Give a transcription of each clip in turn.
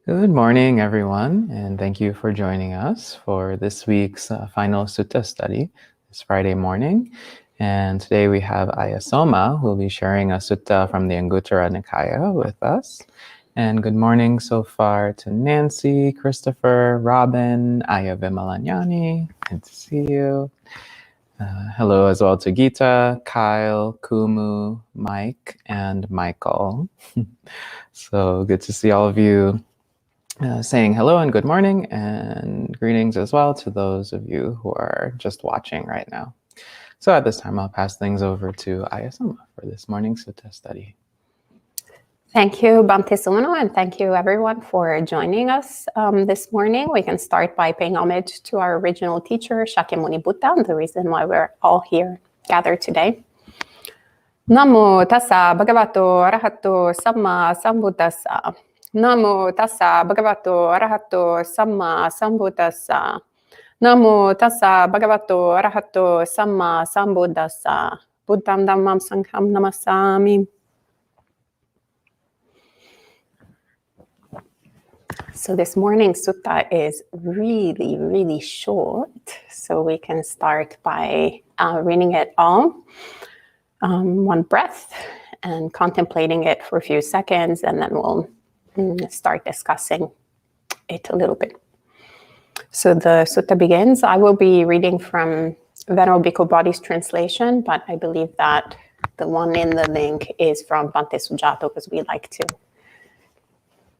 Good morning, everyone, and thank you for joining us for this week's final sutta study this Friday morning. And today we have Ayya Soma, who will be sharing a sutta from the Anguttara Nikaya with us. And good morning so far to Nancy, Christopher, Robin, Ayya Vimalanyani. Good to see you. Hello as well to Gita, Kyle, Kumu, Mike, and Michael. So good to see all of you. Saying hello and good morning, and greetings as well to those of you who are just watching right now. So at this time, I'll pass things over to Ayya Soma for this morning's sutta study. Thank you, Bhante Suno, and thank you everyone for joining us this morning. We can start by paying homage to our original teacher, Shakyamuni Buddha, the reason why we're all here gathered today. Namo tassa bhagavato arahato samma sambuddhassa. Namo tassa bhagavato arahato samma sambuddhassa. Namo tassa bhagavato arahato samma sambuddhassa. Buddham dhammam sangham namasami. So this morning's sutta is really, really short, so we can start by reading it all, one breath, and contemplating it for a few seconds, and then we'll start discussing it a little bit. So the sutta begins. I will be reading from Venerable Bhikkhu Bodhi's translation, but I believe that the one in the link is from Bhante Sujato, because we like to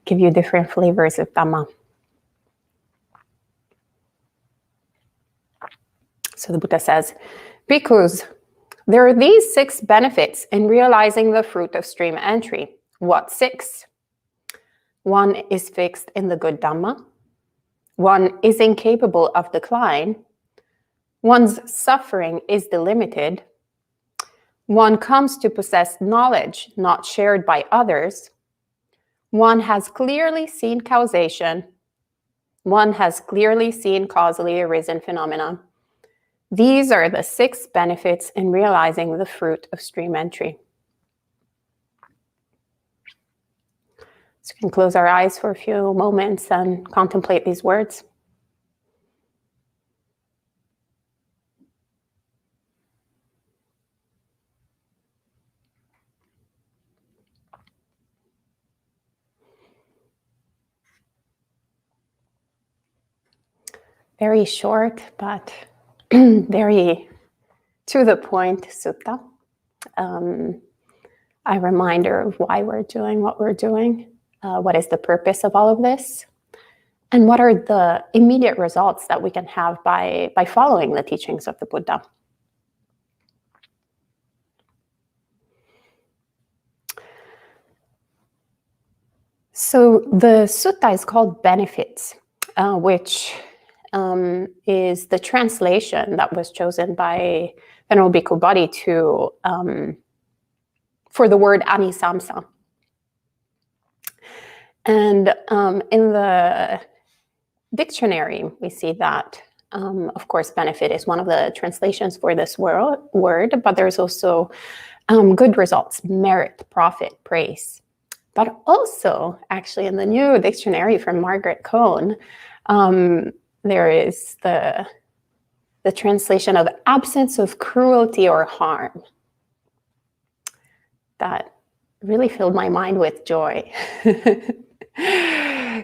give you different flavors of Dhamma. So the Buddha says, Bhikkhus, there are these 6 benefits in realizing the fruit of stream entry. What 6? 1 is fixed in the good Dhamma. 1 is incapable of decline. 1's suffering is delimited. 1 comes to possess knowledge not shared by others. 1 has clearly seen causation. 1 has clearly seen causally arisen phenomena. These are the 6 benefits in realizing the fruit of stream entry. So we can close our eyes for a few moments and contemplate these words. Very short, but very to the point sutta. A reminder of why we're doing what we're doing, what is the purpose of all of this, and what are the immediate results that we can have by following the teachings of the Buddha. So the sutta is called Benefits, which is the translation that was chosen by Venerable Bhikkhu Bodhi for the word Ānisaṁsa. And in the dictionary, we see that, of course, benefit is one of the translations for this word, but there's also good results, merit, profit, praise. But also, actually, in the new dictionary from Margaret Cohn, there is the translation of absence of cruelty or harm. That really filled my mind with joy.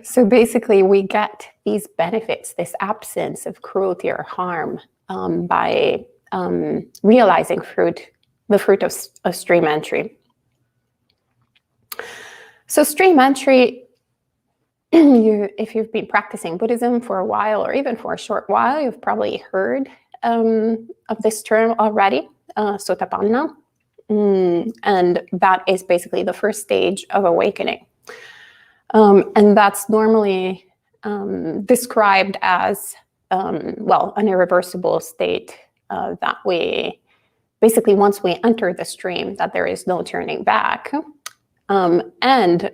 So basically, we get these benefits, this absence of cruelty or harm, by realizing the fruit of stream entry. So stream entry, if you've been practicing Buddhism for a while or even for a short while, you've probably heard of this term already, Sotapanna. And that is basically the first stage of awakening. And that's normally described as, an irreversible state that we, basically once we enter the stream, that there is no turning back. And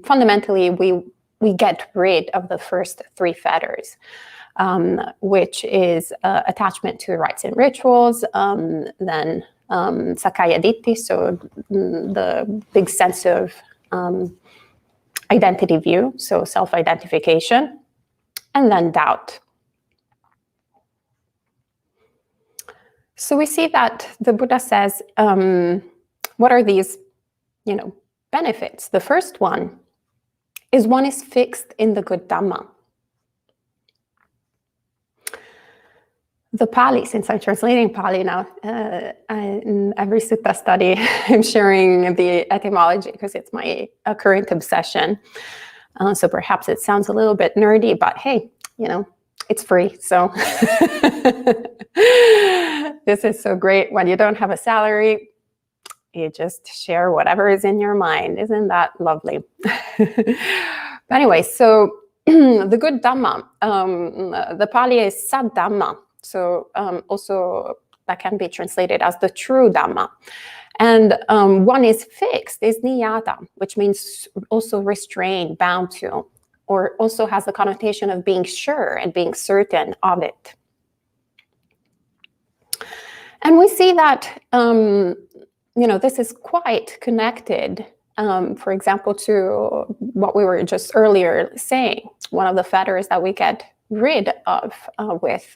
fundamentally, we get rid of the first 3 fetters, which is attachment to rites and rituals, then Sakaya Ditti, so the big sense of identity view, so self-identification, and then doubt. So we see that the Buddha says, what are these, benefits? The first one is one is fixed in the good Dhamma. The Pali, since I'm translating Pali now, in every sutta study, I'm sharing the etymology because it's my current obsession. So perhaps it sounds a little bit nerdy, but hey, it's free. So this is so great when you don't have a salary. You just share whatever is in your mind. Isn't that lovely? But anyway, so the good Dhamma, the Pali is Sad Dhamma. So also that can be translated as the true Dhamma. And one is fixed, is niyata, which means also restrained, bound to, or also has the connotation of being sure and being certain of it. And we see that, this is quite connected, for example, to what we were just earlier saying. One of the fetters that we get rid of with,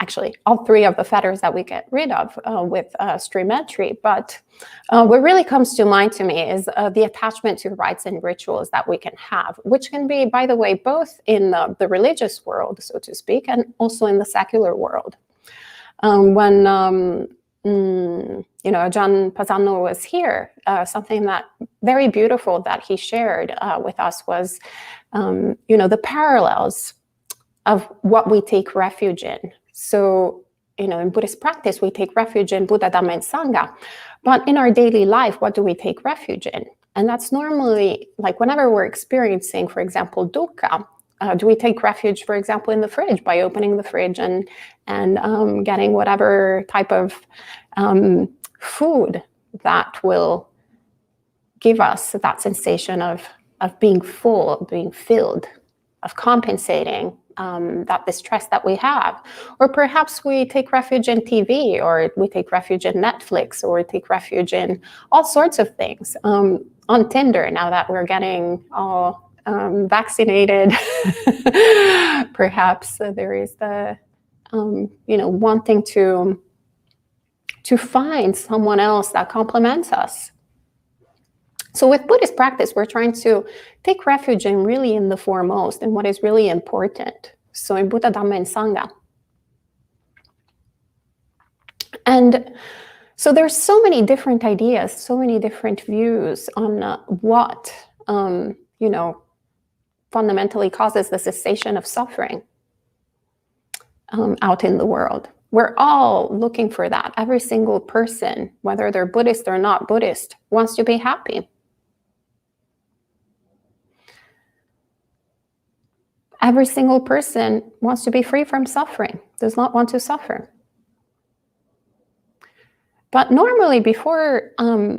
actually, all three of the fetters that we get rid of with stream entry. But what really comes to mind to me is the attachment to rites and rituals that we can have, which can be, by the way, both in the religious world, so to speak, and also in the secular world. When Ajahn Pasano was here, something that very beautiful that he shared with us was, the parallels of what we take refuge in. So, in Buddhist practice, we take refuge in Buddha, Dhamma, and Sangha. But in our daily life, what do we take refuge in? And that's normally, like whenever we're experiencing, for example, dukkha, do we take refuge, for example, in the fridge by opening the fridge and getting whatever type of food that will give us that sensation of being full, of being filled, of compensating that distress that we have? Or perhaps we take refuge in TV, or we take refuge in Netflix, or we take refuge in all sorts of things. On Tinder, now that we're getting all vaccinated, perhaps there is the, wanting to find someone else that complements us. So with Buddhist practice, we're trying to take refuge in really in the foremost and what is really important. So in Buddha, Dhamma, and Sangha. And so there's so many different ideas, so many different views on what, fundamentally causes the cessation of suffering out in the world. We're all looking for that. Every single person, whether they're Buddhist or not Buddhist, wants to be happy. Every single person wants to be free from suffering, does not want to suffer. But normally, before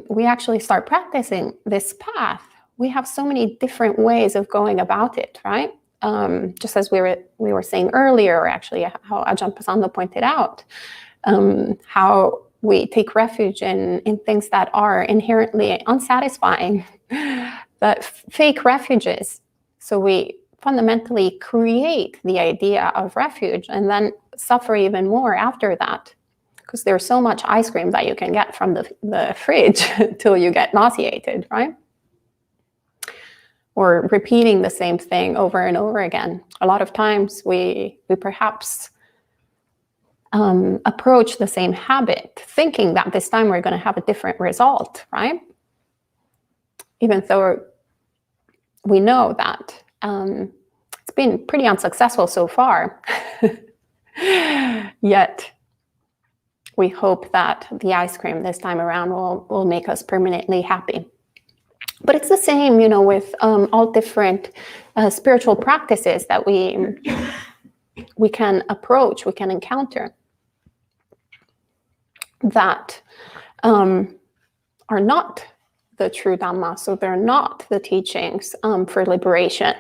we actually start practicing this path, we have so many different ways of going about it, right? Just as we were saying earlier, or actually how Ajahn Pasano pointed out, how we take refuge in things that are inherently unsatisfying, that fake refuges. So we fundamentally create the idea of refuge and then suffer even more after that, because there's so much ice cream that you can get from the fridge till you get nauseated, right? Or repeating the same thing over and over again. A lot of times we perhaps approach the same habit thinking that this time we're going to have a different result, right? Even though we know that it's been pretty unsuccessful so far. Yet we hope that the ice cream this time around will make us permanently happy. But it's the same, with all different spiritual practices that we can approach, we can encounter, that are not the true Dhamma. So they're not the teachings for liberation.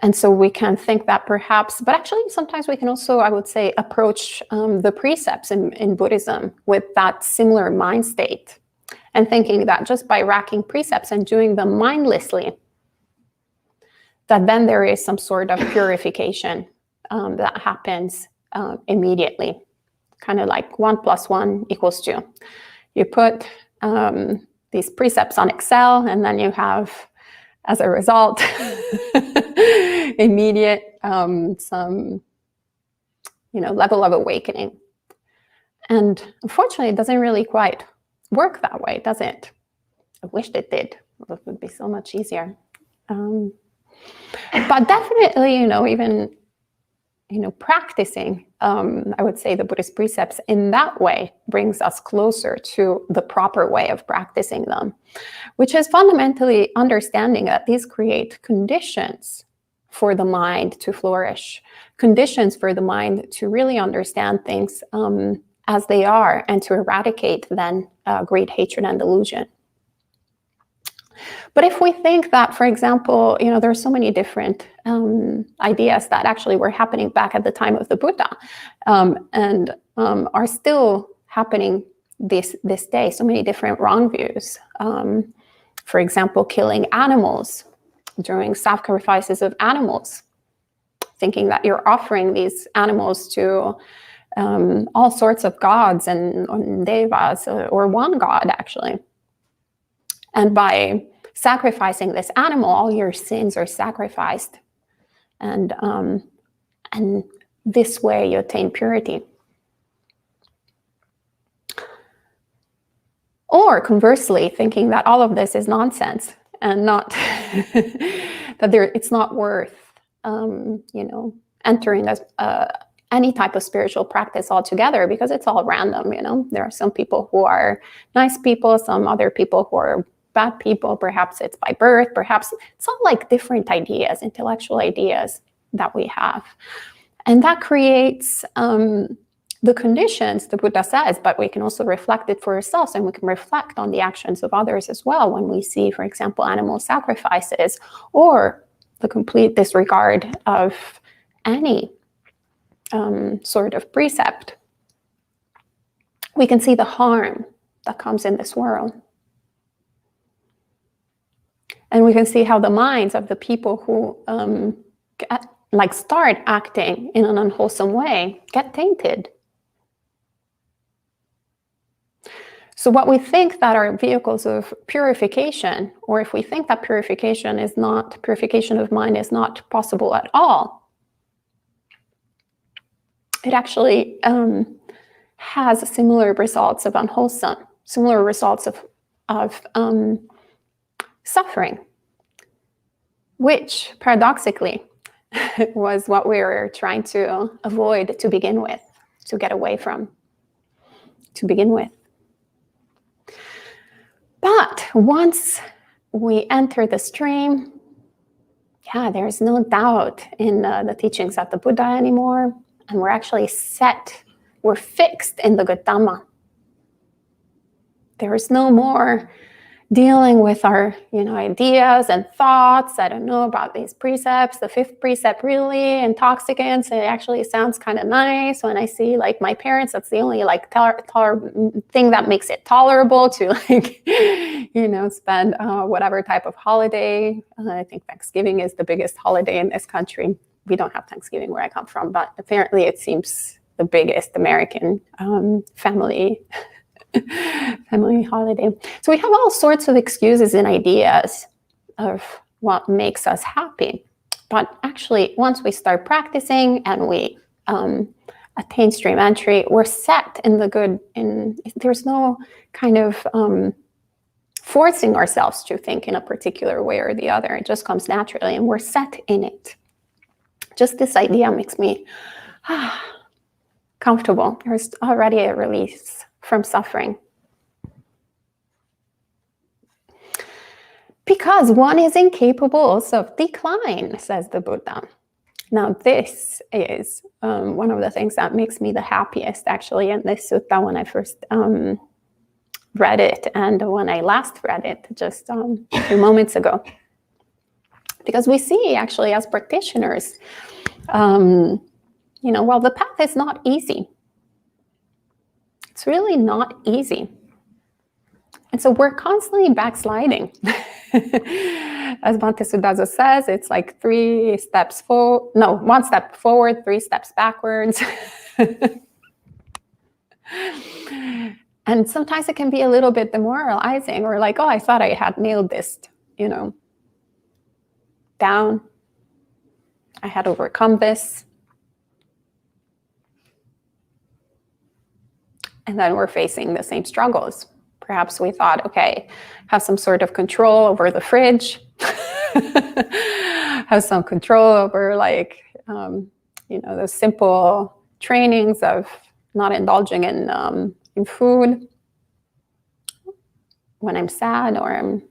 And so we can think that perhaps, but actually sometimes we can also, I would say, approach the precepts in Buddhism with that similar mind state. and thinking that just by racking precepts and doing them mindlessly, that then there is some sort of purification that happens immediately, kind of like 1 + 1 = 2. You put these precepts on Excel, and then you have, as a result, immediate some level of awakening. And unfortunately, it doesn't really quite work that way, does it? I wished it did. It would be so much easier. But definitely, even practicing, I would say, the Buddhist precepts in that way brings us closer to the proper way of practicing them, which is fundamentally understanding that these create conditions for the mind to flourish, conditions for the mind to really understand things as they are, and to eradicate then greed, hatred, and delusion. But if we think that, for example, there are so many different ideas that actually were happening back at the time of the Buddha, and are still happening this day, so many different wrong views. For example, killing animals, during sacrifices of animals, thinking that you're offering these animals to all sorts of gods and devas, or one god actually. And by sacrificing this animal, all your sins are sacrificed, and this way you attain purity. Or conversely, thinking that all of this is nonsense and not that it's not worth entering any type of spiritual practice altogether, because it's all random. There are some people who are nice people, some other people who are bad people. Perhaps it's by birth, perhaps it's all like different ideas, intellectual ideas that we have, and that creates the conditions, the Buddha says. But we can also reflect it for ourselves, and we can reflect on the actions of others as well when we see, for example, animal sacrifices, or the complete disregard of any sort of precept. We can see the harm that comes in this world. And we can see how the minds of the people who start acting in an unwholesome way get tainted. So what we think that are vehicles of purification, or if we think that purification of mind is not possible at all, it actually has similar results of unwholesome, similar results of suffering, which paradoxically was what we were trying to avoid to begin with, to get away from to begin with. But once we enter the stream, there's no doubt in the teachings of the Buddha anymore, and we're actually we're fixed in the good Dhamma. There is no more dealing with our ideas and thoughts. I don't know about these precepts. The 5th precept really intoxicants. It actually sounds kind of nice. When I see my parents, that's the only thing that makes it tolerable to spend whatever type of holiday. I think Thanksgiving is the biggest holiday in this country. We don't have Thanksgiving where I come from, but apparently it seems the biggest American family holiday. So we have all sorts of excuses and ideas of what makes us happy. But actually, once we start practicing and we attain stream entry, we're set in the good. There's no kind of forcing ourselves to think in a particular way or the other. It just comes naturally, and we're set in it. Just this idea makes me comfortable. There's already a release from suffering. Because one is incapable of decline, says the Buddha. Now, this is one of the things that makes me the happiest, actually, in this sutta when I first read it, and when I last read it just a few moments ago. Because we see, actually, as practitioners, the path is not easy. It's really not easy. And so we're constantly backsliding. As Bhante Sudaza says, it's like 1 step forward, 3 steps backwards. And sometimes it can be a little bit demoralizing, or like, oh, I thought I had nailed this, down. I had overcome this. And then we're facing the same struggles. Perhaps we thought, okay, have some sort of control over the fridge, have some control over those simple trainings of not indulging in food when I'm sad or I'm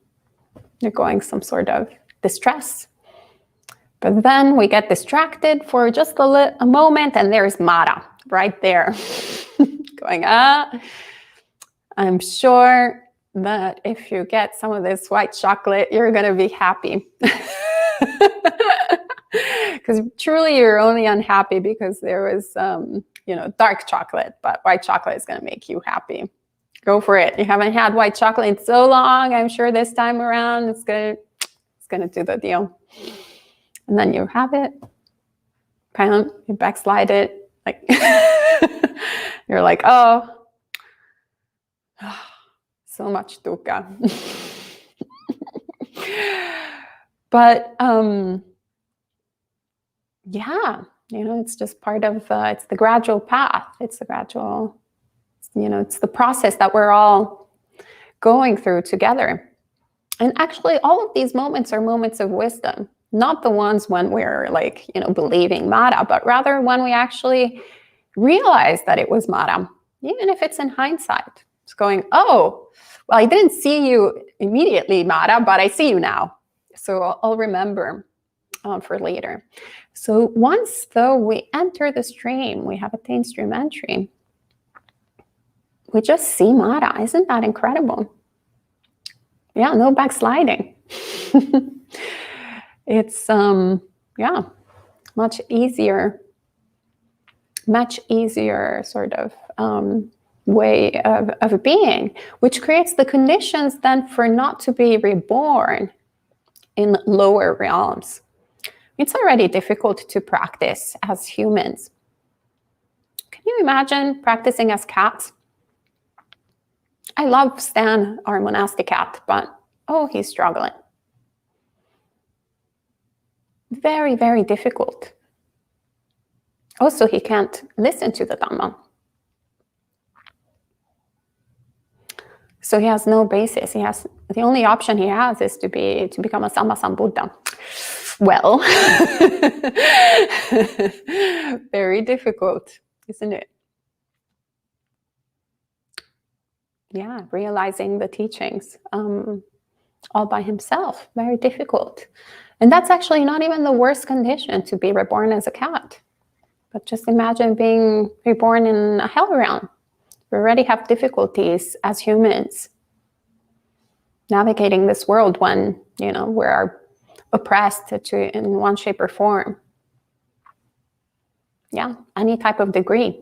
undergoing some sort of distress. But then we get distracted for just a moment, and there's Mara right there going, I'm sure that if you get some of this white chocolate, you're going to be happy. Because truly you're only unhappy because there was, dark chocolate, but white chocolate is going to make you happy. Go for it. You haven't had white chocolate in so long. I'm sure this time around it's going to do the deal. And then you have it, you backslide it, like you're like, oh, so much dukkha. But it's just part of it's the gradual path. It's the gradual, it's the process that we're all going through together. And actually, all of these moments are moments of wisdom. Not the ones when we're believing Mara, but rather when we actually realize that it was Mara, even if it's in hindsight. It's going, oh, well, I didn't see you immediately, Mara, but I see you now. So I'll remember for later. So once, though, we enter the stream, we have attained stream entry, we just see Mara. Isn't that incredible? Yeah, no backsliding. It's much easier sort of way of being, which creates the conditions then for not to be reborn in lower realms. It's already difficult to practice as humans. Can you imagine practicing as cats? I love Stan, our monastic cat, but he's struggling. Very, very difficult. Also, he can't listen to the Dhamma. So he has no basis. The only option he has is to become a Sammasambuddha. Well, very difficult, isn't it? Yeah, realizing the teachings all by himself, very difficult. And that's actually not even the worst condition to be reborn as a cat. But just imagine being reborn in a hell realm. We already have difficulties as humans navigating this world when, we're oppressed in one shape or form. Yeah, any type of degree.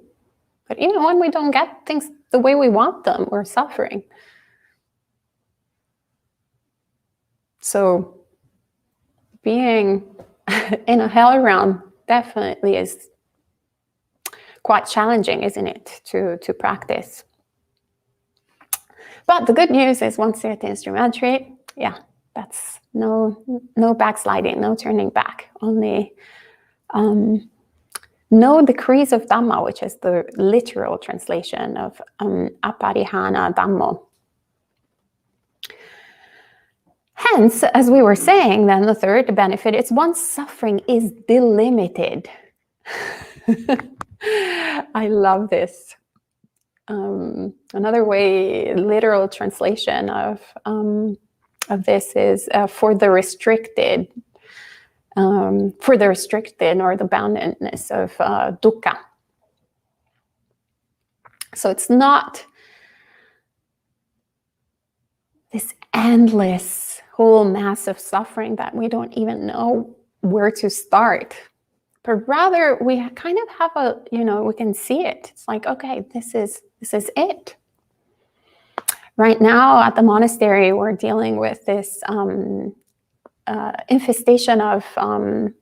But even when we don't get things the way we want them, we're suffering. So being in a hell realm definitely is quite challenging, isn't it, to practice. But the good news is once you attain stream entry, that's no backsliding, no turning back, only no decrease of Dhamma, which is the literal translation of aparihana Dhammo. Hence, as we were saying, then the third benefit is one's suffering is delimited. I love this. Another way, literal translation of this is for the restricted or the boundedness of dukkha. So it's not this endless whole mass of suffering that we don't even know where to start. But rather, we kind of have we can see it. It's like, okay, this is it. Right now at the monastery, we're dealing with this infestation of an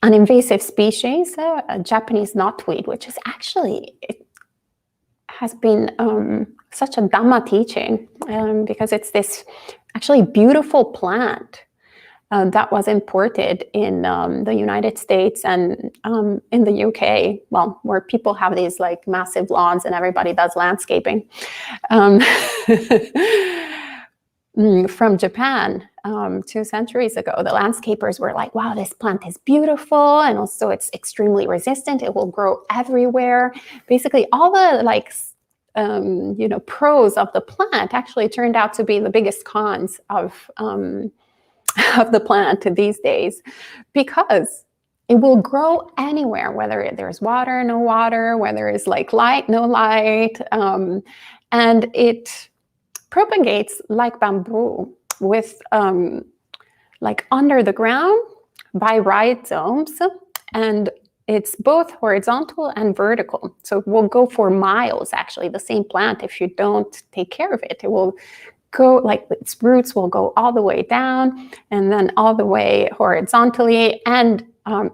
invasive species, a Japanese knotweed, which is actually, it has been such a Dhamma teaching because it's this actually beautiful plant that was imported in the United States and in the UK, well, where people have these like massive lawns and everybody does landscaping. From Japan 2 centuries ago, the landscapers were like, wow, this plant is beautiful, and also it's extremely resistant. It will grow everywhere. Basically, all the like, pros of the plant actually turned out to be the biggest cons of the plant these days, because it will grow anywhere, whether there's water, no water, whether it's like light, no light, and it propagates like bamboo with like under the ground by rhizomes, and it's both horizontal and vertical. So it will go for miles, actually, the same plant. If you don't take care of it, it will go, like its roots will go all the way down and then all the way horizontally, and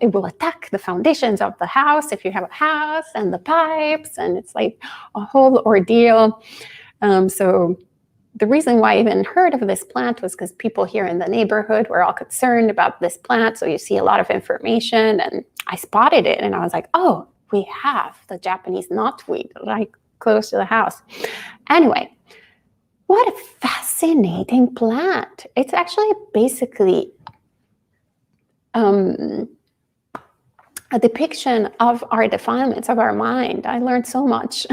it will attack the foundations of the house if you have a house, and the pipes, and it's like a whole ordeal. So the reason why I even heard of this plant was because people here in the neighborhood were all concerned about this plant. So you see a lot of information, and I spotted it and I was like, oh, we have the Japanese knotweed right close to the house. Anyway, what a fascinating plant. It's actually basically a depiction of our defilements of our mind. I learned so much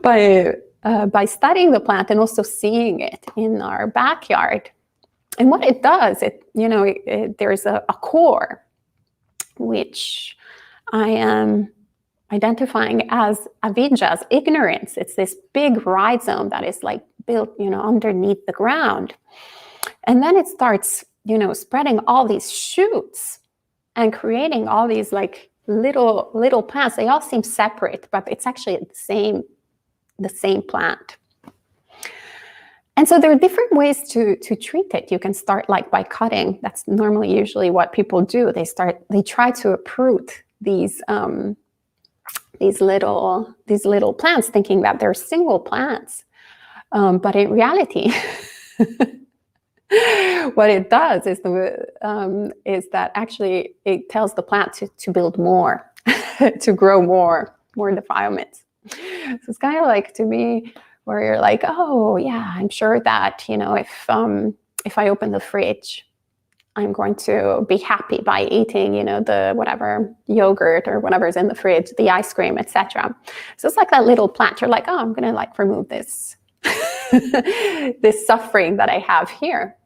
by studying the plant and also seeing it in our backyard. And what it does, there's a core, which I am identifying as avidya's ignorance. It's this big rhizome that is like built, underneath the ground. And then it starts, spreading all these shoots and creating all these like little plants. They all seem separate, but it's actually the same plant. And so there are different ways to treat it. You can start like by cutting. That's normally usually what people do. They try to uproot these little plants, thinking that they're single plants. But in reality, what it does is that actually it tells the plant to build more, to grow more defilements. So it's kind of like, to me, where you're like, oh yeah, I'm sure that if I open the fridge, I'm going to be happy by eating, the whatever yogurt or whatever's in the fridge, the ice cream, etc. So it's like that little plant. You're like, oh, I'm going to like remove this this suffering that I have here.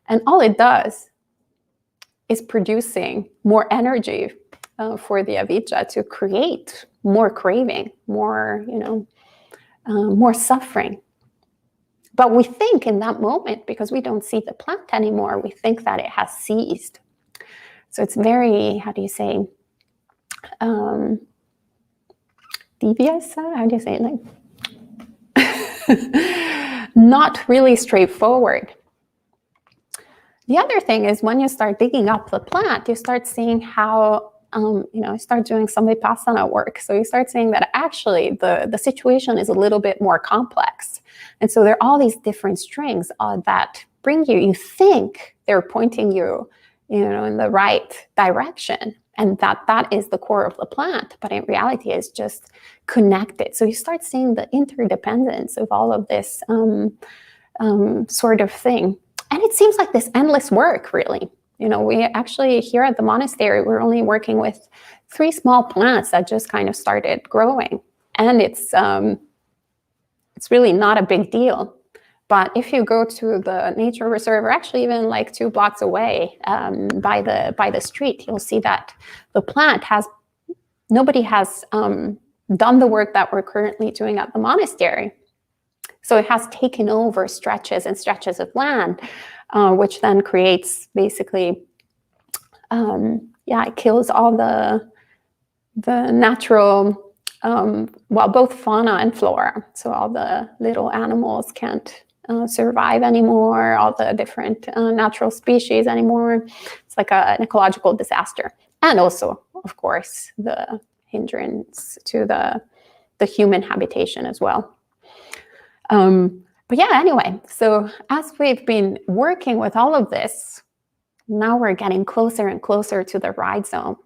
And all it does is producing more energy for the avidya to create more craving, more suffering. But we think in that moment, because we don't see the plant anymore, we think that it has ceased. So it's very, how do you say, devious? How do you say it? Like, not really straightforward. The other thing is, when you start digging up the plant, you start seeing how, start doing some vipassana work. So you start seeing that actually the situation is a little bit more complex. And so there are all these different strings that bring you think they're pointing you, in the right direction, and that is the core of the plant. But in reality, it's just connected. So you start seeing the interdependence of all of this sort of thing. And it seems like this endless work, really. We actually, here at the monastery, we're only working with 3 small plants that just kind of started growing. And it's really not a big deal. But if you go to the nature reserve, or actually even like 2 blocks away by the street, you'll see that the plant nobody has done the work that we're currently doing at the monastery. So it has taken over stretches and stretches of land, which then creates basically, it kills all the natural well, both fauna and flora. So all the little animals can't survive anymore, all the different natural species anymore. It's like an ecological disaster. And also, of course, the hindrance to the human habitation as well. But yeah, anyway, so as we've been working with all of this, now we're getting closer and closer to the ride zone.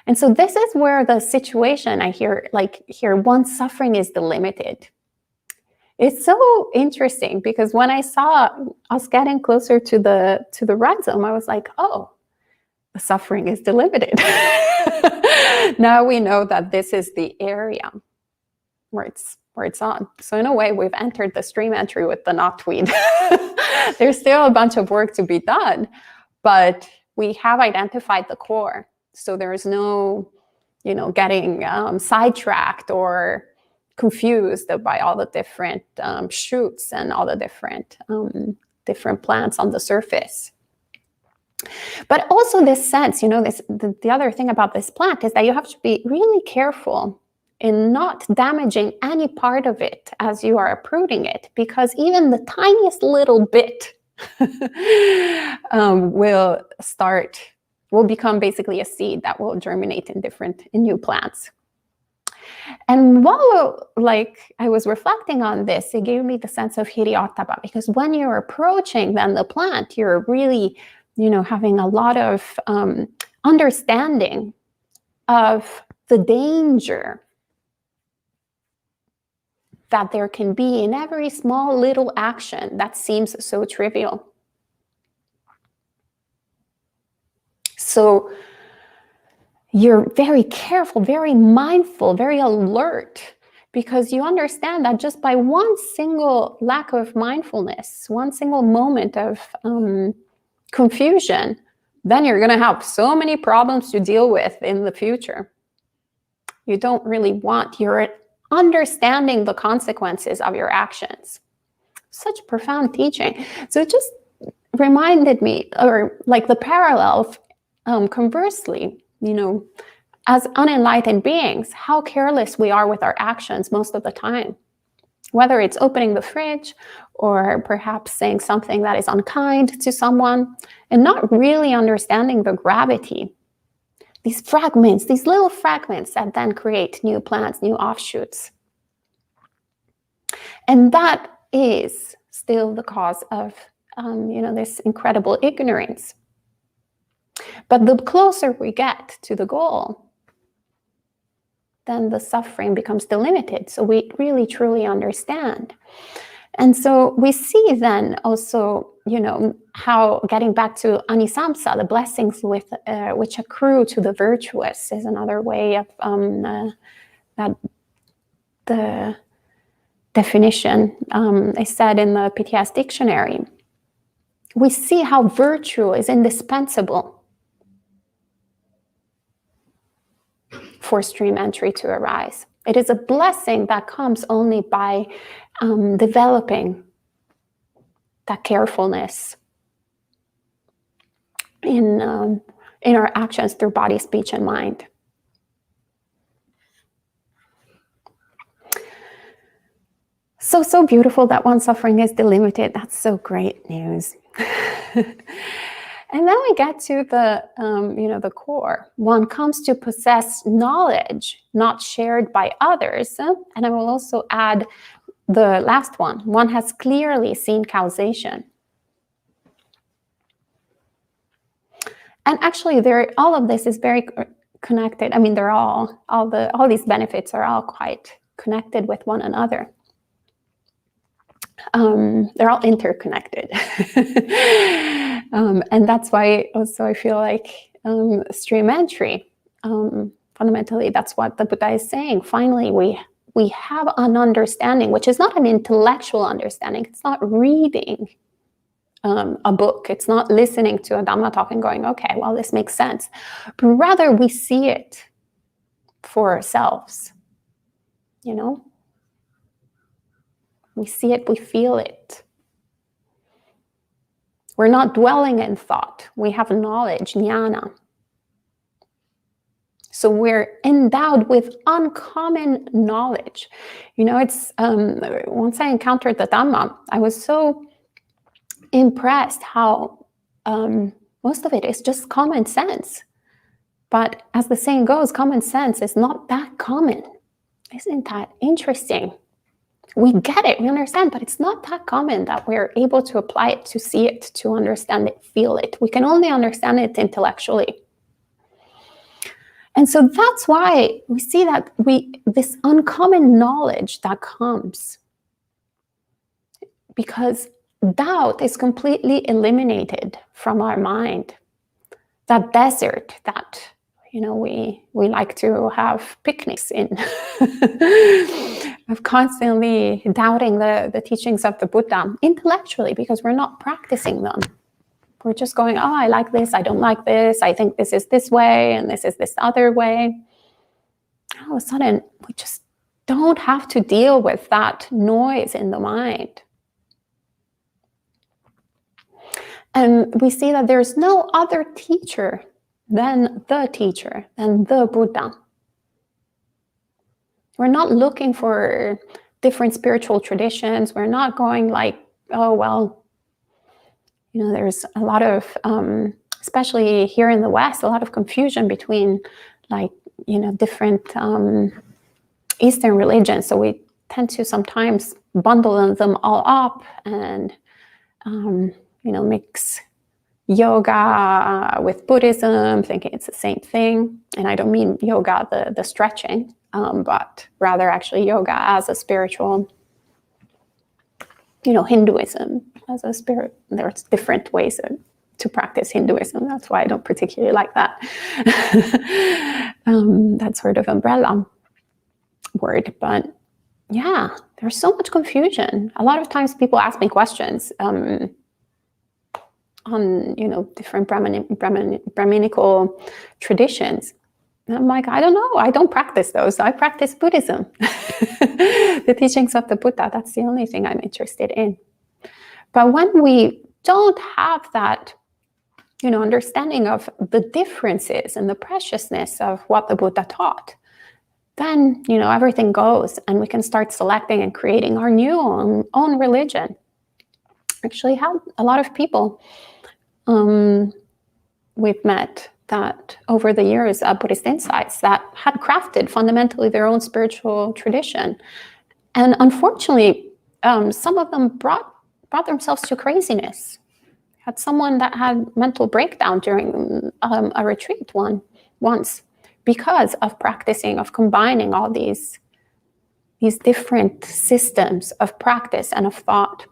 And so this is where the situation I hear, like here, once suffering is delimited. It's so interesting because when I saw us getting closer to the ride zone, I was like, oh, the suffering is delimited. Now we know that this is the area where it's on. So in a way, we've entered the stream entry with the knotweed. There's still a bunch of work to be done, but we have identified the core. So there's no, getting sidetracked or confused by all the different shoots and all the different plants on the surface. But also this sense, the other thing about this plant is that you have to be really careful in not damaging any part of it as you are uprooting it, because even the tiniest little bit will become basically a seed that will germinate in new plants. And while I was reflecting on this, it gave me the sense of hiriotaba, because when you're approaching then the plant, you're really, having a lot of understanding of the danger that there can be in every small little action that seems so trivial. So you're very careful, very mindful, very alert, because you understand that just by one single lack of mindfulness, one single moment of confusion, then you're going to have so many problems to deal with in the future. You don't really want, you're understanding the consequences of your actions. Such profound teaching. So it just reminded me, or like the parallel of, conversely, as unenlightened beings, how careless we are with our actions most of the time. Whether it's opening the fridge or perhaps saying something that is unkind to someone and not really understanding the gravity. These fragments, these little fragments that then create new plants, new offshoots. And that is still the cause of, this incredible ignorance. But the closer we get to the goal, then the suffering becomes delimited. So we really, truly understand. And so we see then also, how getting back to Ānisaṁsa, the blessings which accrue to the virtuous is another way of that the definition is said in the PTS dictionary. We see how virtue is indispensable for stream entry to arise. It is a blessing that comes only by developing that carefulness in our actions through body, speech, and mind. So beautiful that one suffering is delimited. That's so great news. And then we get to the core. One comes to possess knowledge not shared by others. And I will also add the last one. One has clearly seen causation. And actually, all of this is very connected. I mean, all these benefits are all quite connected with one another. They're all interconnected. And that's why also I feel like stream entry, fundamentally, that's what the Buddha is saying. Finally, we have an understanding, which is not an intellectual understanding. It's not reading a book. It's not listening to a Dhamma talk and going, okay, well, this makes sense. But rather, we see it for ourselves, We see it, we feel it. We're not dwelling in thought. We have knowledge, jnana. So we're endowed with uncommon knowledge. It's once I encountered the Dhamma, I was so impressed how most of it is just common sense. But as the saying goes, common sense is not that common. Isn't that interesting? We get it, we understand, but it's not that common that we're able to apply it, to see it, to understand it, feel it. We can only understand it intellectually. And so that's why we see that this uncommon knowledge that comes, because doubt is completely eliminated from our mind. That desert that we like to have picnics in, of constantly doubting the teachings of the Buddha intellectually, because we're not practicing them. We're just going, oh, I like this, I don't like this, I think this is this way, and this is this other way. All of a sudden, we just don't have to deal with that noise in the mind. And we see that there's no other teacher than the Buddha. We're not looking for different spiritual traditions. We're not going like, oh, well, there's a lot of, especially here in the West, a lot of confusion between different Eastern religions. So we tend to sometimes bundle them all up and, mix yoga with Buddhism, thinking it's the same thing. And I don't mean yoga, the stretching, but rather actually yoga as a spiritual, Hinduism as a spirit. There's different ways to practice Hinduism. That's why I don't particularly like that. That sort of umbrella word. But yeah, there's so much confusion. A lot of times people ask me questions on different Brahminical traditions. And I'm like, I don't know, I don't practice those. I practice Buddhism. The teachings of the Buddha, that's the only thing I'm interested in. But when we don't have that understanding of the differences and the preciousness of what the Buddha taught, then everything goes, and we can start selecting and creating our new own religion. Actually had a lot of people we've met that over the years at Buddhist Insights that had crafted fundamentally their own spiritual tradition. And unfortunately, some of them brought themselves to craziness. Had someone that had mental breakdown during a retreat once because of practicing, of combining all these different systems of practice and of thought.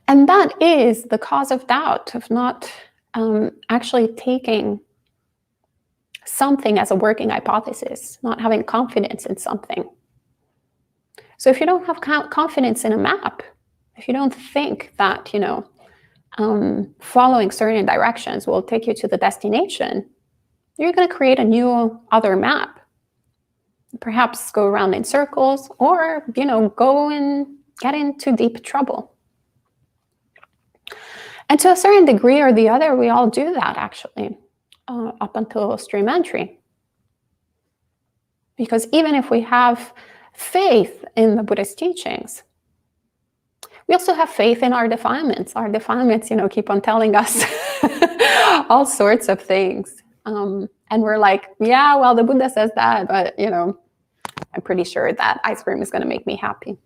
And that is the cause of doubt, of not actually taking something as a working hypothesis, not having confidence in something. So if you don't have confidence in a map, if you don't think that, following certain directions will take you to the destination, you're going to create a new other map. Perhaps go around in circles, or, go and get into deep trouble. And to a certain degree or the other, we all do that, actually, up until stream entry. Because even if we have faith in the Buddhist teachings, we also have faith in our defilements. Our defilements, keep on telling us all sorts of things. And we're like, yeah, well, the Buddha says that, but, I'm pretty sure that ice cream is going to make me happy.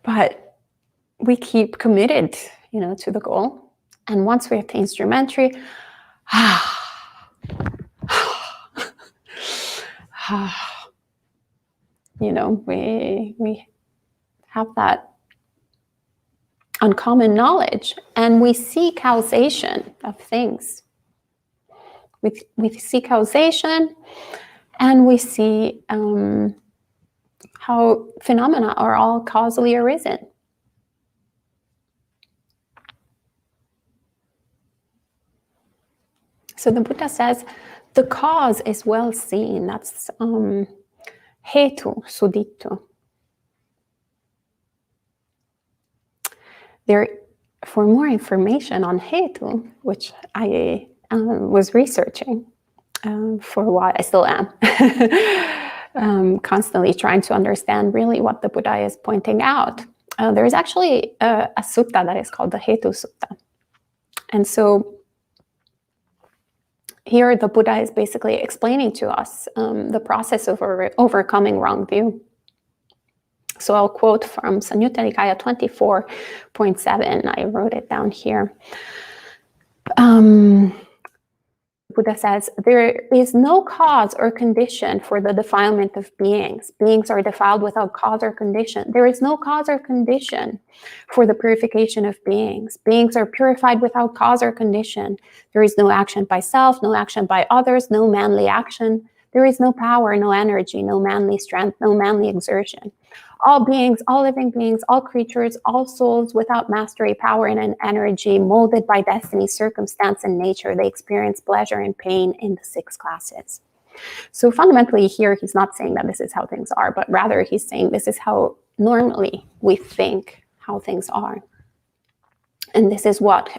But we keep committed, to the goal. And once we attain stream entry, we have that uncommon knowledge, and we see causation of things. We see causation, and we see how phenomena are all causally arisen. So the Buddha says, the cause is well seen. That's Hitusuta. for more information on Hetu, which I was researching for a while, I still am, constantly trying to understand really what the Buddha is pointing out. There is actually a sutta that is called the Hitusuta. And so here the Buddha is basically explaining to us the process of overcoming wrong view. So I'll quote from Samyutta Nikaya 24.7. I wrote it down here. Buddha says, there is no cause or condition for the defilement of beings. Beings are defiled without cause or condition. There is no cause or condition for the purification of beings. Beings are purified without cause or condition. There is no action by self, no action by others, no manly action. There is no power, no energy, no manly strength, no manly exertion. All beings, all living beings, all creatures, all souls without mastery, power, and energy, molded by destiny, circumstance, and nature, they experience pleasure and pain in the 6 classes. So fundamentally here, he's not saying that this is how things are, but rather he's saying this is how normally we think how things are. And this is what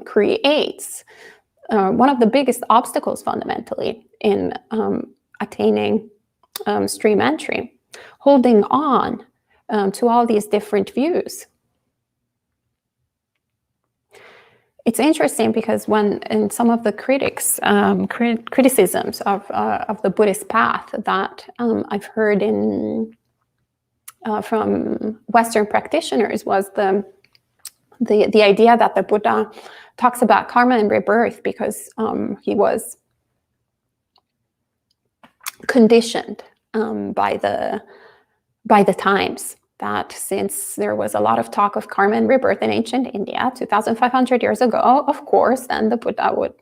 creates one of the biggest obstacles fundamentally in attaining stream entry. Holding on to all these different views. It's interesting because when in some of the criticisms of the Buddhist path that I've heard from Western practitioners was the idea that the Buddha talks about karma and rebirth because he was conditioned by the times, that since there was a lot of talk of karma and rebirth in ancient India 2,500 years ago, of course, then the Buddha would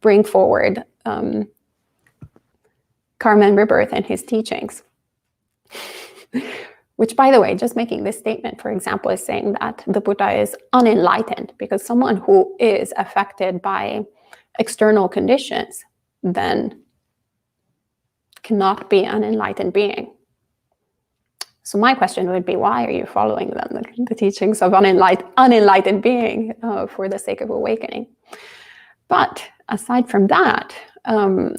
bring forward karma and rebirth in his teachings. Which, by the way, just making this statement, for example, is saying that the Buddha is unenlightened, because someone who is affected by external conditions then cannot be an enlightened being. So my question would be, why are you following them, the teachings of unenlightened being for the sake of awakening? But aside from that,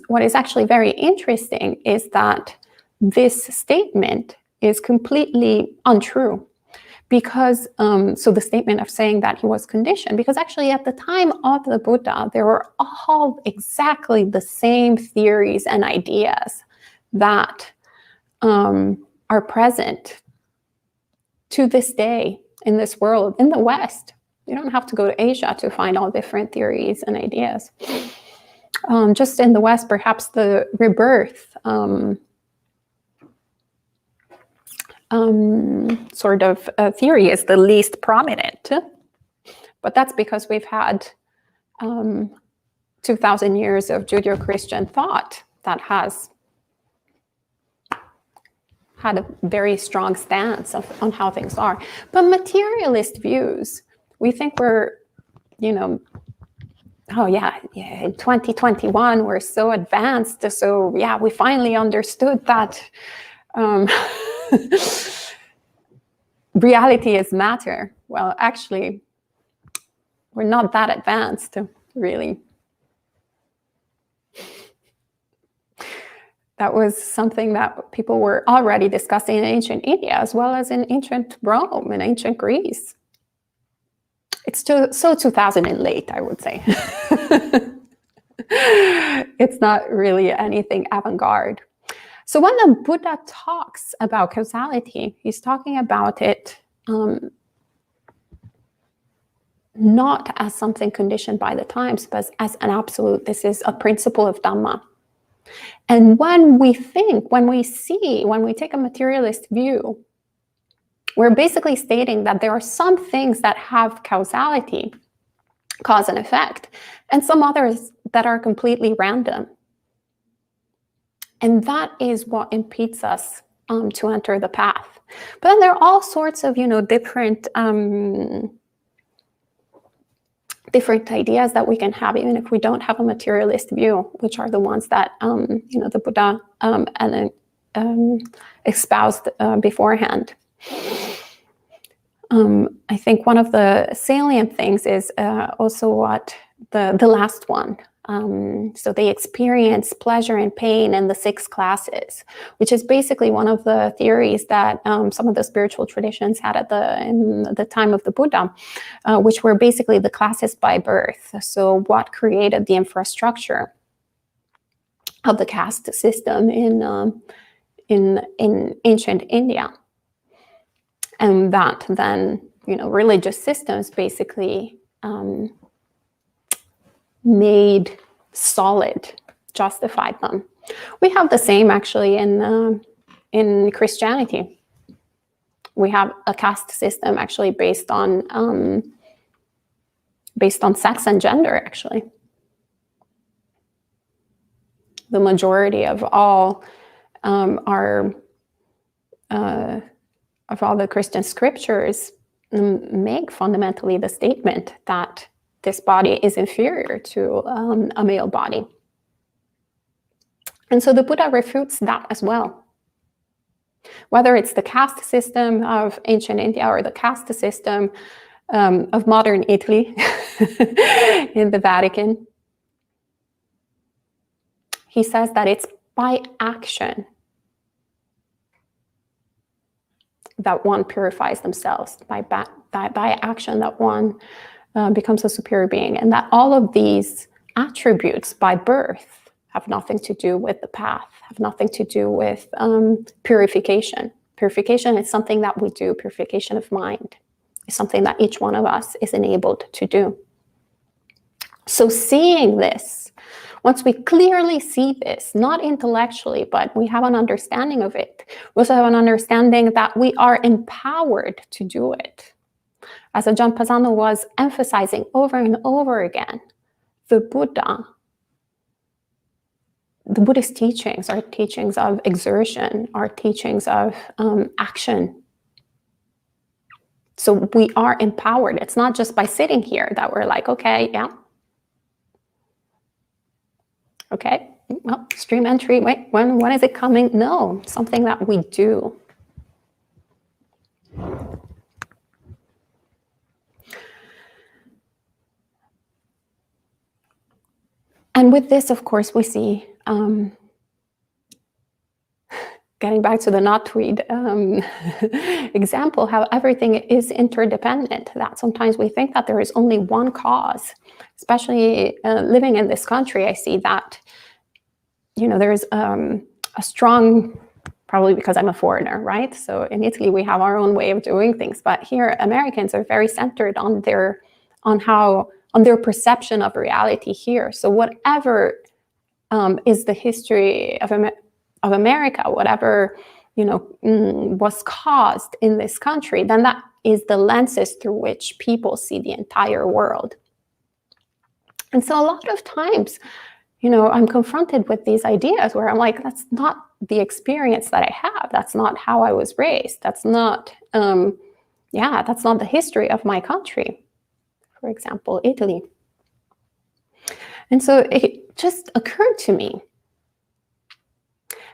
what is actually very interesting is that this statement is completely untrue. Because, so the statement of saying that he was conditioned, because actually at the time of the Buddha, there were all exactly the same theories and ideas that are present to this day in this world, in the West. You don't have to go to Asia to find all different theories and ideas. Just in the West, perhaps the rebirth sort of theory is the least prominent. But that's because we've had 2,000 years of Judeo-Christian thought that has had a very strong stance on how things are. But materialist views, we think we're, oh yeah, in 2021, we're so advanced. So yeah, we finally understood that reality is matter. Well, actually, we're not that advanced, really. That was something that people were already discussing in ancient India, as well as in ancient Rome and ancient Greece. It's so 2000 and late, I would say. It's not really anything avant-garde. So when the Buddha talks about causality, he's talking about it not as something conditioned by the times, but as an absolute. This is a principle of Dhamma. And when we think, when we take a materialist view, we're basically stating that there are some things that have causality, cause and effect, and some others that are completely random. And that is what impedes us to enter the path. But then there are all sorts of, different ideas that we can have, even if we don't have a materialist view, which are the ones that the Buddha espoused beforehand. I think one of the salient things is also what the last one. So they experience pleasure and pain in the 6 classes, which is basically one of the theories that some of the spiritual traditions had in the time of the Buddha, which were basically the classes by birth. So what created the infrastructure of the caste system in ancient India, and that then religious systems basically made solid, justified them. We have the same actually in Christianity. We have a caste system actually based on sex and gender. Actually, the majority of all the Christian scriptures make fundamentally the statement that this body is inferior to a male body. And so the Buddha refutes that as well. Whether it's the caste system of ancient India or the caste system of modern Italy in the Vatican, he says that it's by action that one purifies themselves, by action that one becomes a superior being, and that all of these attributes by birth have nothing to do with the path, have nothing to do with purification. Purification is something that we do. Purification of mind is something that each one of us is enabled to do. So seeing this, once we clearly see this, not intellectually, but we have an understanding of it, we also have an understanding that we are empowered to do it. As Ajahn Pazzano was emphasizing over and over again, the Buddhist teachings are teachings of exertion, are teachings of action. So we are empowered. It's not just by sitting here that we're like, okay, yeah. Okay, well, stream entry, wait, when is it coming? No, something that we do. And with this, of course, we see, getting back to the Knotweed example, how everything is interdependent, that sometimes we think that there is only one cause. Especially living in this country, I see that, there's a strong, probably because I'm a foreigner, right? So in Italy, we have our own way of doing things, but here Americans are very centered on their perception of reality here. So whatever is the history of America, whatever was caused in this country, then that is the lenses through which people see the entire world. And so a lot of times, I'm confronted with these ideas where I'm like, that's not the experience that I have. That's not how I was raised. That's not, that's not the history of my country. For example, Italy. And so it just occurred to me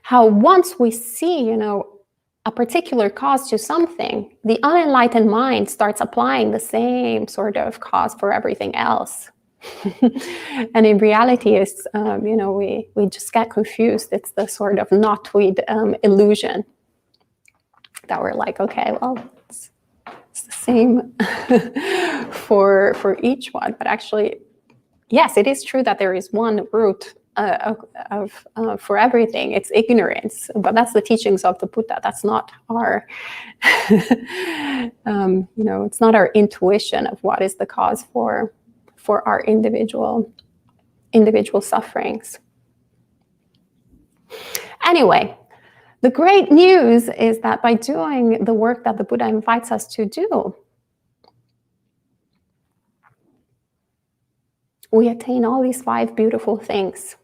how once we see, a particular cause to something, the unenlightened mind starts applying the same sort of cause for everything else. And in reality, it's, we just get confused. It's the sort of Knotweed illusion that we're like, okay, well, it's the same for each one. But actually, yes, it is true that there is one root for everything. It's ignorance, but that's the teachings of the Buddha. That's not our, it's not our intuition of what is the cause for our individual sufferings. Anyway, the great news is that by doing the work that the Buddha invites us to do, we attain all these 5 beautiful things.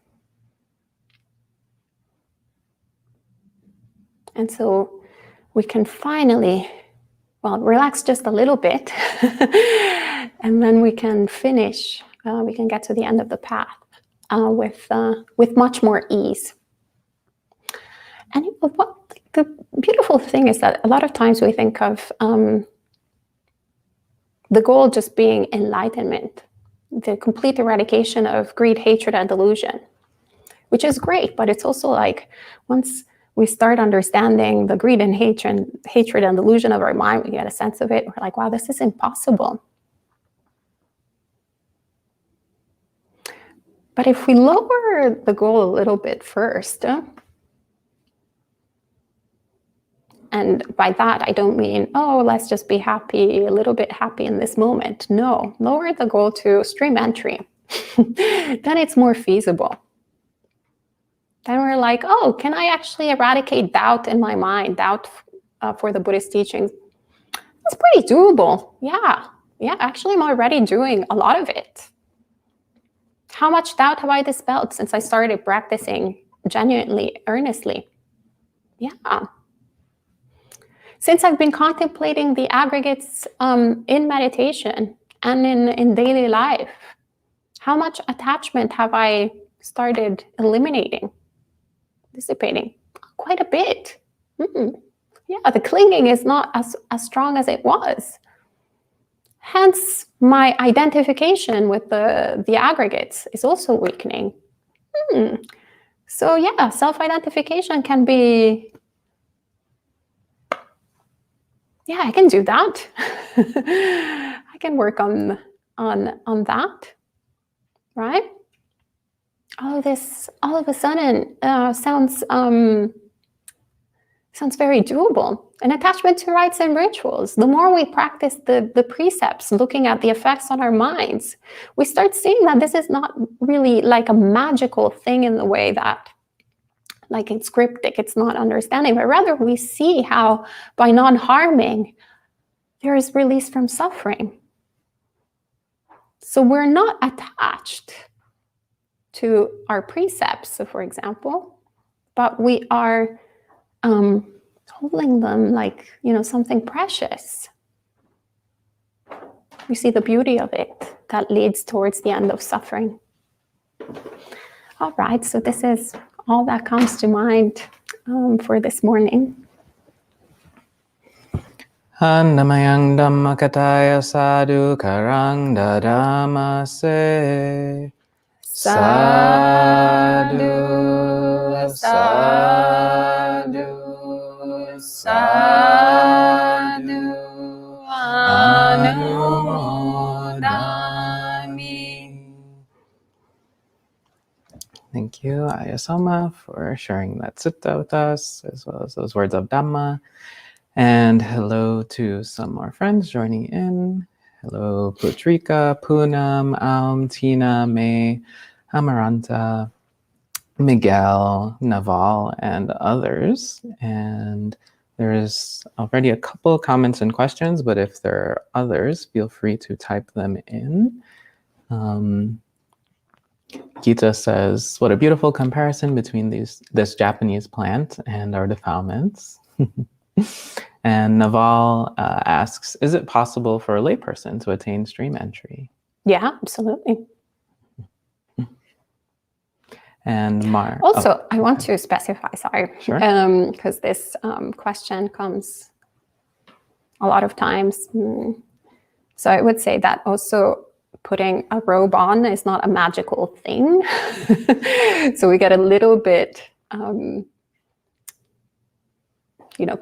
And so we can finally, relax just a little bit, and then we can finish, we can get to the end of the path with much more ease. And what the beautiful thing is that a lot of times we think of the goal just being enlightenment, the complete eradication of greed, hatred, and delusion, which is great. But it's also like, once we start understanding the greed and hatred and delusion of our mind, we get a sense of it. We're like, wow, this is impossible. But if we lower the goal a little bit first, and by that, I don't mean, oh, let's just be happy, a little bit happy in this moment. No, lower the goal to stream entry. Then it's more feasible. Then we're like, oh, can I actually eradicate doubt in my mind, doubt for the Buddhist teachings? That's pretty doable. Yeah, actually I'm already doing a lot of it. How much doubt have I dispelled since I started practicing genuinely, earnestly? Yeah. Since I've been contemplating the aggregates in meditation and in daily life, how much attachment have I started eliminating, dissipating? Quite a bit. Yeah, the clinging is not as strong as it was. Hence, my identification with the aggregates is also weakening. So yeah, self-identification can be, yeah, I can do that. I can work on that, right? All of this, all of a sudden, sounds very doable. An attachment to rites and rituals. The more we practice the precepts, looking at the effects on our minds, we start seeing that this is not really like a magical thing in the way that, like it's cryptic, it's not understanding, but rather we see how by non-harming, there is release from suffering. So we're not attached to our precepts, so for example, but we are holding them like, something precious. We see the beauty of it that leads towards the end of suffering. All right, so this is all that comes to mind for this morning. Annamayang Dhammakataya Sadhu Karang Dadamase Sadhu Sadhu Sadhu Anumodami. Thank you, Ayya Soma, for sharing that sutta with us, as well as those words of Dhamma. And hello to some more friends joining in. Hello, Putrika, Poonam, Aum, Tina, May, Amaranta, Miguel, Naval, and others. And there's already a couple comments and questions, but if there are others, feel free to type them in. Gita says, what a beautiful comparison between this Japanese plant and our defilements. And Naval asks, is it possible for a layperson to attain stream entry? Yeah, absolutely. And Mar. Also, I want to specify, sorry, Sure. Because this question comes a lot of times. So I would say that also putting a robe on is not a magical thing. So we get a little bit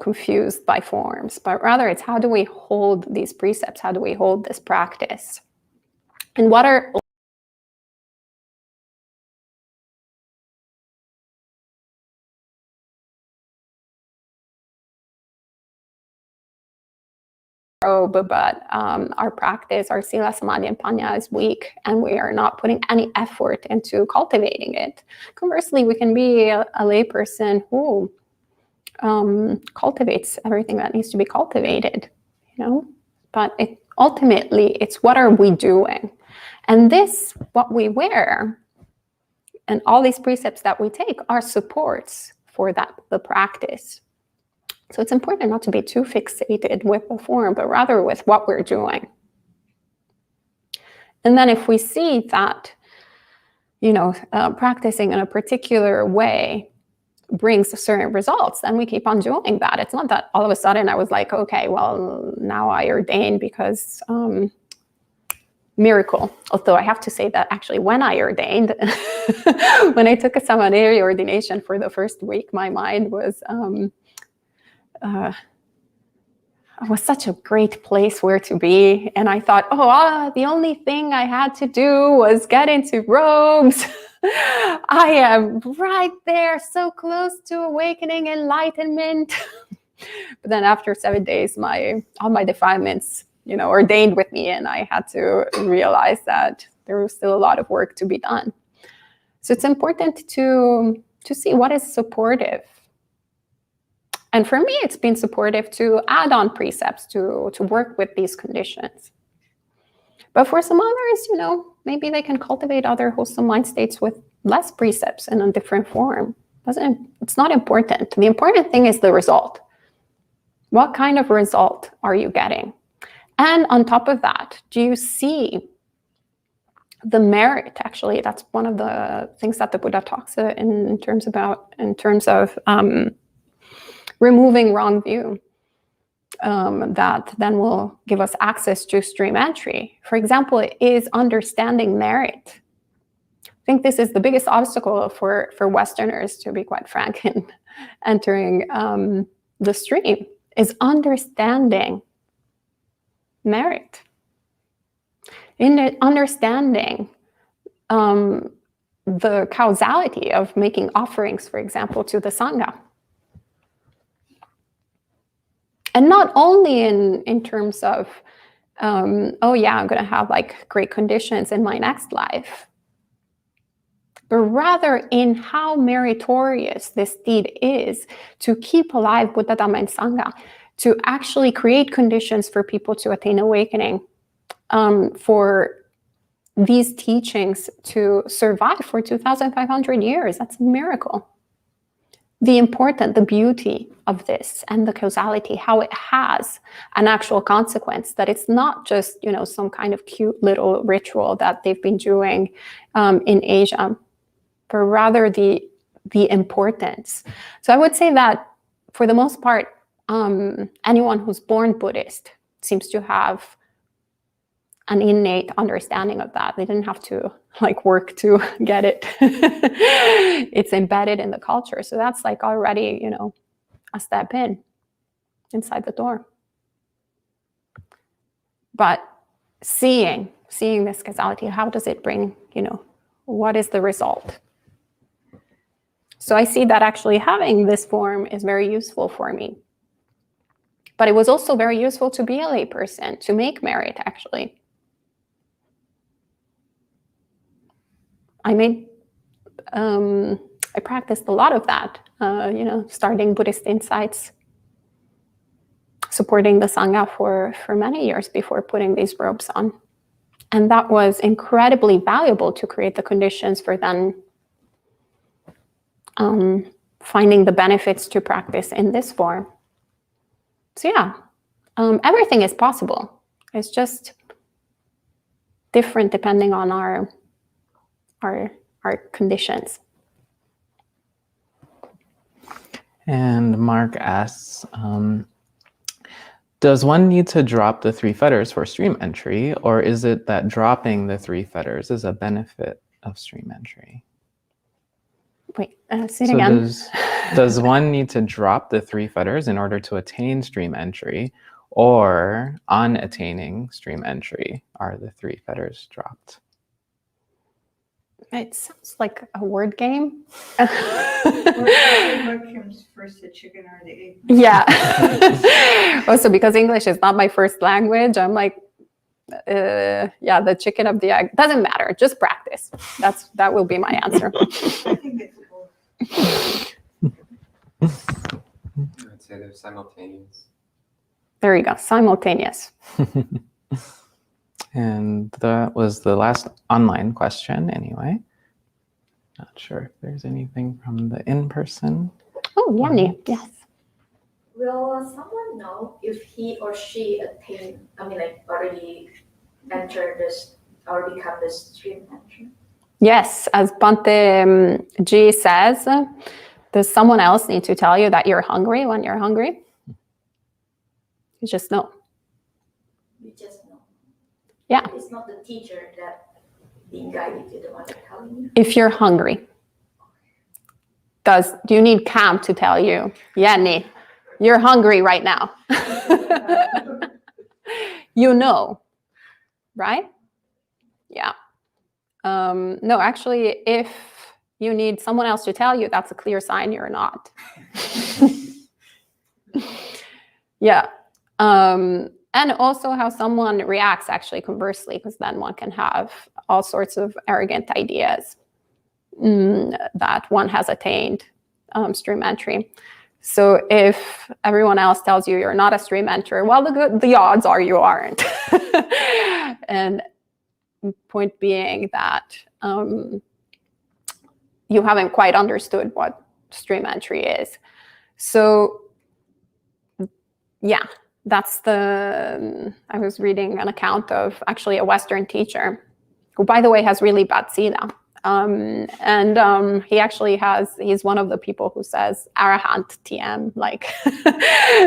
confused by forms, but rather it's how do we hold these precepts? How do we hold this practice? And what are robe, but our practice, our sila, samadhi, and panya is weak, and we are not putting any effort into cultivating it. Conversely, we can be a layperson who cultivates everything that needs to be cultivated, but ultimately it's what are we doing? And this, what we wear and all these precepts that we take are supports for the practice. So it's important not to be too fixated with the form, but rather with what we're doing. And then if we see that, practicing in a particular way brings certain results, then we keep on doing that. It's not that all of a sudden I was like, okay, well, now I ordain because miracle. Although I have to say that actually when I ordained, when I took a seminary ordination for the first week, my mind was such a great place where to be. And I thought, the only thing I had to do was get into robes. I am right there, so close to awakening enlightenment. But then after 7 days, all my defilements, ordained with me, and I had to realize that there was still a lot of work to be done. So it's important to see what is supportive. And for me, it's been supportive to add on precepts to work with these conditions. But for some others, maybe they can cultivate other wholesome mind states with less precepts in a different form. It's not important. The important thing is the result. What kind of result are you getting? And on top of that, do you see the merit? Actually, that's one of the things that the Buddha talks in terms of removing wrong view. That then will give us access to stream entry. For example, is understanding merit. I think this is the biggest obstacle for Westerners, to be quite frank, in entering the stream, is understanding merit. In understanding the causality of making offerings, for example, to the Sangha. And not only in terms of, I'm going to have great conditions in my next life, but rather in how meritorious this deed is to keep alive Buddha, Dhamma, and Sangha, to actually create conditions for people to attain awakening, for these teachings to survive for 2,500 years. That's a miracle. The beauty of this and the causality, how it has an actual consequence, that it's not just, some kind of cute little ritual that they've been doing in Asia, but rather the importance. So I would say that for the most part, anyone who's born Buddhist seems to have an innate understanding of that. They didn't have to work to get it. It's embedded in the culture. So that's already, a step inside the door. But seeing this causality, how does it bring, what is the result? So I see that actually having this form is very useful for me. But it was also very useful to be a layperson, to make merit, actually. I practiced a lot of that, starting Buddhist Insights, supporting the Sangha for many years before putting these robes on. And that was incredibly valuable to create the conditions for then finding the benefits to practice in this form. So everything is possible. It's just different depending on our conditions. And Mark asks, does one need to drop the 3 fetters for stream entry, or is it that dropping the 3 fetters is a benefit of stream entry? Wait, say it again. Does one need to drop the 3 fetters in order to attain stream entry, or on attaining stream entry are the 3 fetters dropped? It sounds like a word game. What comes first, the chicken or the egg? Yeah. Also, because English is not my first language, I'm the chicken of the egg. Doesn't matter. Just practice. That will be my answer. I think it's both. I'd say they're simultaneous. There you go. Simultaneous. And that was the last online question anyway. Not sure if there's anything from the in-person. Oh, Yanni, yes. Will someone know if he or she already entered this or become this stream entry? Yes, as Bhante G says, does someone else need to tell you that you're hungry when you're hungry? You just know. You just know. Yeah. It's not the teacher that being guided to the one that telling you. If you're hungry, do you need camp to tell you, Jenny, you're hungry right now? You know, right? Yeah. No, actually, if you need someone else to tell you, that's a clear sign you're not. Yeah. And also how someone reacts, actually, conversely, because then one can have all sorts of arrogant ideas that one has attained stream entry. So if everyone else tells you you're not a stream enter, well, the odds are you aren't. And point being that you haven't quite understood what stream entry is. So yeah, that's I was reading an account of actually a Western teacher who, by the way, has really bad sila. He actually he's one of the people who says Arahant TM, like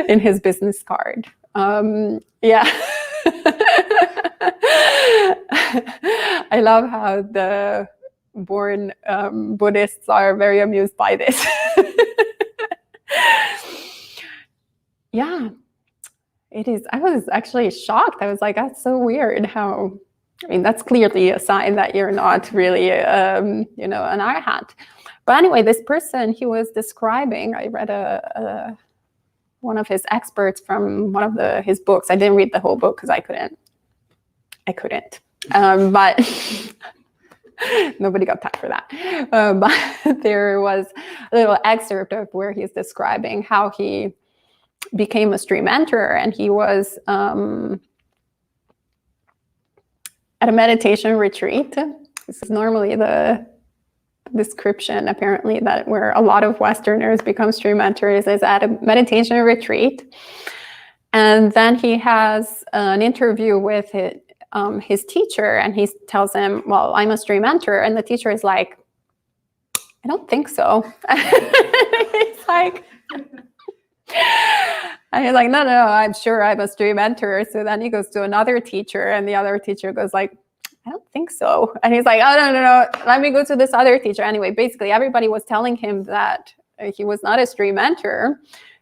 in his business card. Yeah. I love how the born Buddhists are very amused by this. Yeah, it is. I was actually shocked. I was like, that's so weird how, I mean, that's clearly a sign that you're not really, an arhat. But anyway, this person, he was describing, I read one of his experts from one of his books. I didn't read the whole book because I couldn't. But nobody got time for that. But there was a little excerpt of where he's describing how he became a stream enterer, and he was at a meditation retreat. This is normally the description, apparently, that where a lot of Westerners become stream enterers is at a meditation retreat. And then he has an interview with his teacher, and he tells him, well, I'm a stream enterer. And the teacher is like, I don't think so. He's like, and he's like, no, I'm sure I'm a stream enterer. So then he goes to another teacher, and the other teacher goes like, I don't think so. And he's like, oh, no, let me go to this other teacher. Anyway, basically everybody was telling him that he was not a stream enterer.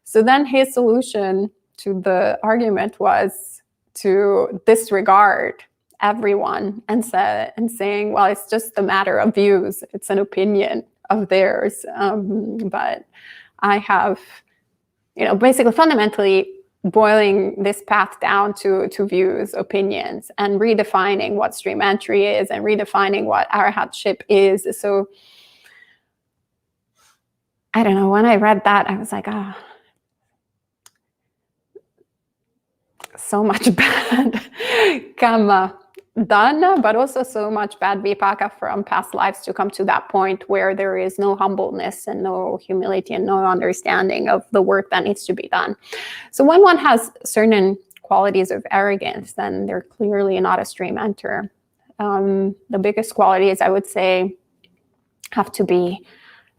So then his solution to the argument was to disregard everyone and saying, well, it's just a matter of views. It's an opinion of theirs. But I have, basically fundamentally boiling this path down to views, opinions, and redefining what stream entry is and redefining what arahatship is. So I don't know, when I read that, I was like, so much bad karma done, but also so much bad vipaka from past lives to come to that point where there is no humbleness and no humility and no understanding of the work that needs to be done. So when one has certain qualities of arrogance, then they're clearly not a stream enterer. The biggest qualities, I would say, have to be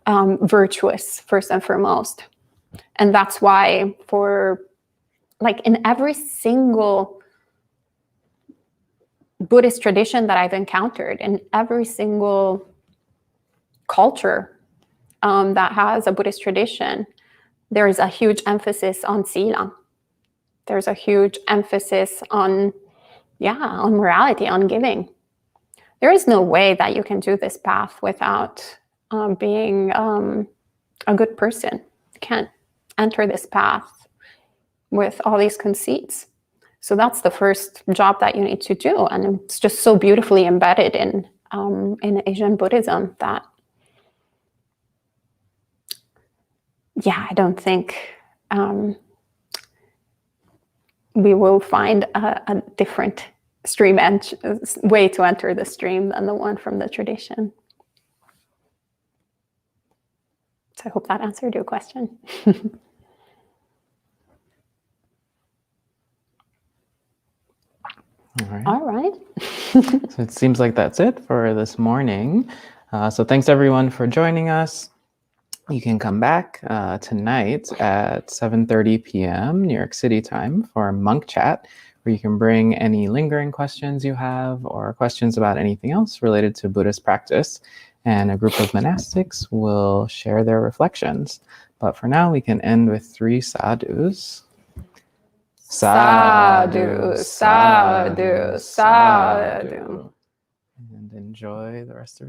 virtuous first and foremost. And that's why in every single Buddhist tradition that I've encountered, in every single culture that has a Buddhist tradition, there is a huge emphasis on sila. There's a huge emphasis on morality, on giving. There is no way that you can do this path without being a good person. You can't enter this path with all these conceits. So that's the first job that you need to do, and it's just so beautifully embedded in Asian Buddhism that, I don't think we will find a different way to enter the stream than the one from the tradition. So I hope that answered your question. All right. So it seems like that's it for this morning. So thanks everyone for joining us. You can come back tonight at 7:30 p.m. New York City time for Monk Chat, where you can bring any lingering questions you have or questions about anything else related to Buddhist practice. And a group of monastics will share their reflections. But for now, we can end with 3 sadhus. Sadhu, sadhu, sadhu. And enjoy the rest of your